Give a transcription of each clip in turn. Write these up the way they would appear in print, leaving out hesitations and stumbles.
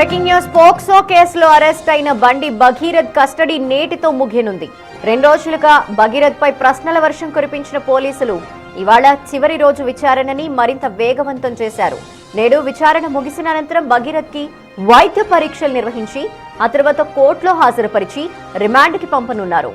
Breaking news. POCSO కేసులో arrest అయిన బండి భగీరథ్ కస్టడీ నేటితో ముగియనుంది. 2 రోజులుగా భగీరథ్ పై ప్రశ్నల వర్షం కురిపించిన పోలీసులు ఇవాళ చివరి రోజు విచారణని మరింత వేగవంతం చేశారు. నేడు విచారణ ముగిసిన అనంతరం భగీరథ్ కి వైద్య పరీక్షలు నిర్వహించి ఆ తర్వాత కోర్టులో హాజరుపరిచి రిమాండ్కి పంపనున్నారు.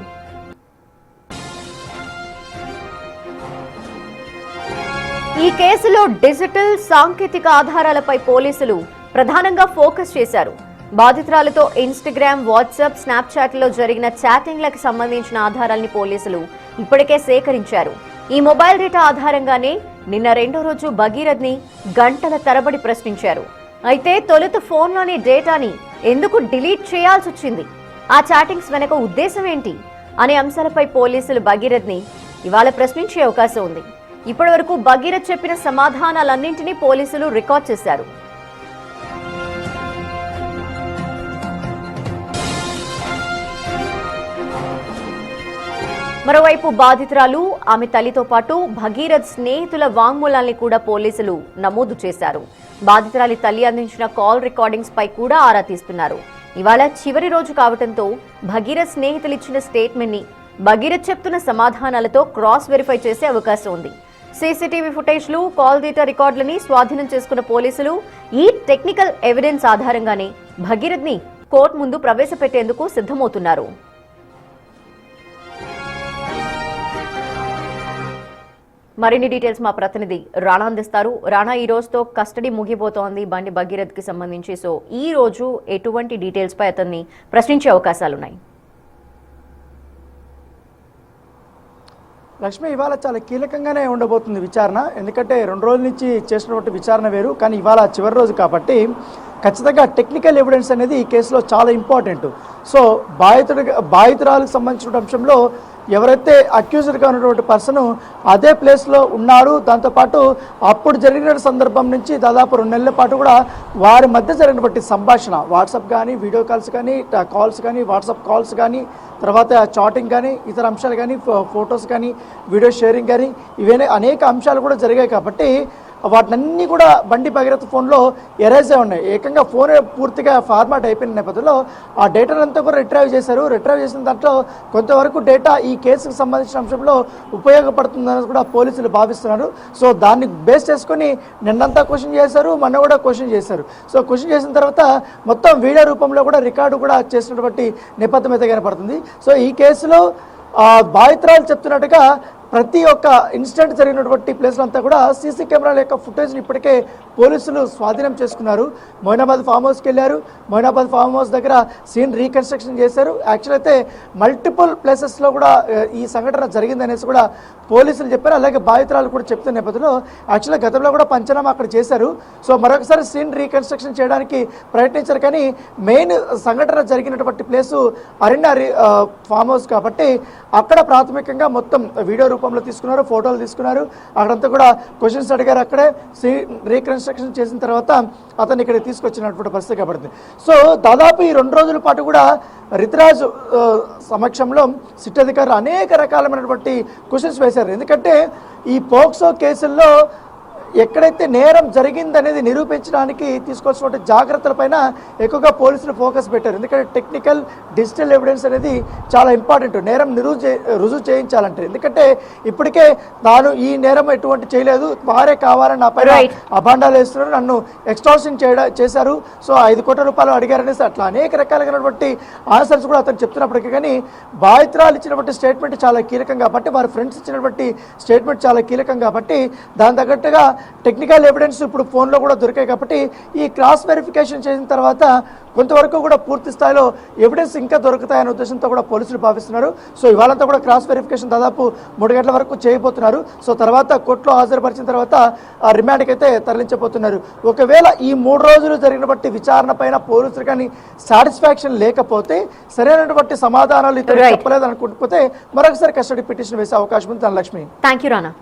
ఈ కేసులో డిజిటల్ సాంకేతిక ఆధారాలపై పోలీసులు ప్రధానంగా ఫోకస్ చేశారు. బాధితురాలతో ఇన్స్టాగ్రామ్, వాట్సాప్, స్నాప్చాట్లో జరిగిన చాటింగ్లకు సంబంధించిన ఆధారాల్ని పోలీసులు ఇప్పటికే సేకరించారు. ఈ మొబైల్ డేటా ఆధారంగానే నిన్న 2వ రోజు భగీరథ్ ని గంటల తరబడి ప్రశ్నించారు. అయితే తొలుత ఫోన్లోని డేటాని ఎందుకు డిలీట్ చేయాల్సి వచ్చింది, ఆ చాటింగ్స్ వెనక ఉద్దేశం ఏంటి అనే అంశాలపై పోలీసులు భగీరథ్ ని ఇవాళ ప్రశ్నించే అవకాశం ఉంది. ఇప్పటి వరకు భగీరథ్ చెప్పిన సమాధానాలన్నింటినీ పోలీసులు రికార్డ్ చేశారు. మరోవైపు బాధితురాలు, ఆమె తల్లితో పాటు భగీరథ్ స్నేహితుల వాంగ్మూలాల్ని కూడా పోలీసులు నమోదు చేశారు. బాధితురాలి తల్లి అందించిన కాల్ రికార్డింగ్స్ పై కూడా ఆరా తీస్తున్నారు. ఇవాళ చివరి రోజు కావడంతో భగీరథ్ స్నేహితులు ఇచ్చిన స్టేట్మెంట్ ని భగీరథ్ చెప్తున్న సమాధానాలతో క్రాస్ వెరిఫై చేసే అవకాశం ఉంది. సీసీటీవీ ఫుటేజ్లు, కాల్ డేటా రికార్డులని స్వాధీనం చేసుకున్న పోలీసులు ఈ టెక్నికల్ ఎవిడెన్స్ ఆధారంగానే భగీరథ్ ని కోర్టు ముందు ప్రవేశపెట్టేందుకు సిద్ధమవుతున్నారు. మరిన్ని డీటెయిల్స్ మా ప్రతినిధి రాణా అందిస్తారు. రాణా, ఈ రోజుతో కస్టడీ ముగిపోతోంది బండి భగీరథ్ కి సంబంధించి. సో ఈ రోజు ఎటువంటి డీటెయిల్స్ పై అతన్ని ప్రశ్నించే అవకాశాలున్నాయి? లక్ష్మి, ఇవాళ చాలా కీలకంగానే ఉండబోతుంది విచారణ. ఎందుకంటే 2 రోజుల నుంచి చేసినటువంటి విచారణ వేరు, కానీ ఇవాళ చివరి రోజు కాబట్టి ఖచ్చితంగా టెక్నికల్ ఎవిడెన్స్ అనేది ఈ కేసులో చాలా ఇంపార్టెంట్. సో బాధితురాలకు సంబంధించిన అంశంలో ఎవరైతే అక్యూజ్డ్గా ఉన్నటువంటి పర్సన్ అదే ప్లేస్లో ఉన్నారు, దాంతోపాటు అప్పుడు జరిగిన సందర్భం నుంచి దాదాపు 2 నెలల పాటు కూడా వారి మధ్య జరిగినటువంటి సంభాషణ, వాట్సాప్ కానీ, వీడియో కాల్స్ కానీ, కాల్స్ కానీ, వాట్సాప్ కాల్స్ కానీ, తర్వాత చాటింగ్ కానీ, ఇతర అంశాలు కానీ, ఫొటోస్ కానీ, వీడియో షేరింగ్ కానీ, ఇవన్నీ అనేక అంశాలు కూడా జరిగాయి. కాబట్టి వాటినన్నీ కూడా బండి భగీరథ్ ఫోన్లో ఎరేజ్ అయి ఉన్నాయి. ఏకంగా ఫోన్ పూర్తిగా ఫార్మాట్ అయిపోయిన నేపథ్యంలో ఆ డేటాను అంతా కూడా రిట్రైవ్ చేశారు. రిట్రైవ్ చేసిన దాంట్లో కొంతవరకు డేటా ఈ కేసుకు సంబంధించిన అంశంలో ఉపయోగపడుతుందని కూడా పోలీసులు భావిస్తున్నారు. సో దాన్ని బేస్ చేసుకొని నిన్నంతా క్వశ్చన్ చేశారు, మొన్న కూడా క్వశ్చన్ చేశారు. సో క్వశ్చన్ చేసిన తర్వాత మొత్తం వీడియో రూపంలో కూడా రికార్డు కూడా చేసినటువంటి నేపథ్యం అయితే కనపడుతుంది. సో ఈ కేసులో బాధితురాలు చెప్తున్నట్టుగా ప్రతి ఒక్క ఇన్సిడెంట్ జరిగినటువంటి ప్లేస్లో అంతా కూడా సీసీ కెమెరాల యొక్క ఫుటేజ్ని ఇప్పటికే పోలీసులు స్వాధీనం చేసుకున్నారు. మొయినాబాద్ ఫామ్ హౌస్కి వెళ్ళారు. మొయినాబాద్ ఫామ్ హౌస్ దగ్గర సీన్ రీకన్స్ట్రక్షన్ చేశారు. యాక్చువల్ అయితే మల్టిపుల్ ప్లేసెస్లో కూడా ఈ సంఘటన జరిగిందనేసి కూడా పోలీసులు చెప్పారు. అలాగే బాధితురాలు కూడా చెప్తున్న నేపథ్యంలో యాక్చువల్గా గతంలో కూడా పంచనామా అక్కడ చేశారు. సో మరొకసారి సీన్ రీకన్స్ట్రక్షన్ చేయడానికి ప్రయత్నించారు. కానీ మెయిన్ సంఘటన జరిగినటువంటి ప్లేసు అరణ్య ఫామ్ హౌస్ కాబట్టి అక్కడ ప్రాథమికంగా మొత్తం వీడియో రూపంలో తీసుకున్నారు, ఫోటోలు తీసుకున్నారు. అక్కడంతా కూడా క్వశ్చన్స్ అడిగారు. అక్కడే రీకన్స్ట్రక్షన్ చేసిన తర్వాత అతన్ని ఇక్కడ తీసుకొచ్చినటువంటి పరిస్థితి కనబడుతుంది. సో దాదాపు ఈ 2 రోజుల పాటు కూడా రితిరాజ్ సమక్షంలో సిట్ అధికారులు అనేక రకాలైనటువంటి క్వశ్చన్స్ వేశారు. ఎందుకంటే ఈ పోక్సో కేసుల్లో ఎక్కడైతే నేరం జరిగిందనేది నిరూపించడానికి తీసుకోవాల్సిన జాగ్రత్తలపైన ఎక్కువగా పోలీసులు ఫోకస్ పెట్టారు. ఎందుకంటే టెక్నికల్, డిజిటల్ ఎవిడెన్స్ అనేది చాలా ఇంపార్టెంట్ రుజువు చేయించాలంటే. ఎందుకంటే ఇప్పటికే తాను ఈ నేరం ఎటువంటి చేయలేదు, వారే కావాలని నా పైన అభాండాలు వేస్తున్నారు, నన్ను ఎక్స్టార్షన్ చేశారు, సో 5 కోట్ల రూపాయలు అడిగారనేసి అట్లా అనేక రకాలైనటువంటి ఆన్సర్స్ కూడా అతను చెప్తున్నప్పటికీ కానీ బాధితురాలు ఇచ్చినటువంటి స్టేట్మెంట్ చాలా కీలకం కాబట్టి, వారి ఫ్రెండ్స్ ఇచ్చినటువంటి స్టేట్మెంట్ చాలా కీలకం కాబట్టి దాని తగ్గట్టుగా టెక్నికల్ ఎవిడెన్స్ ఇప్పుడు ఫోన్లో కూడా దొరికాయి. కాబట్టి ఈ క్రాస్ వెరిఫికేషన్ చేసిన తర్వాత కొంతవరకు కూడా పూర్తి స్థాయిలో ఎవిడెన్స్ ఇంకా దొరుకుతాయనే ఉద్దేశంతో కూడా పోలీసులు భావిస్తున్నారు. సో ఇవాళంతా కూడా క్రాస్ వెరిఫికేషన్ దాదాపు 3 గంటల వరకు చేయబోతున్నారు. సో తర్వాత కోర్టులో హాజరుపరిచిన తర్వాత రిమాండ్కి అయితే తరలించబోతున్నారు. ఒకవేళ ఈ 3 రోజులు జరిగినటువంటి విచారణ పైన పోలీసులు కానీ సాటిస్ఫాక్షన్ లేకపోతే, సరైనటువంటి సమాధానాలు ఇతరులు చెప్పలేదు అనుకుంటే మరొకసారి కస్టడీ పిటిషన్ వేసే అవకాశం ఉంది. ధనలక్ష్మి. Thank you Rana.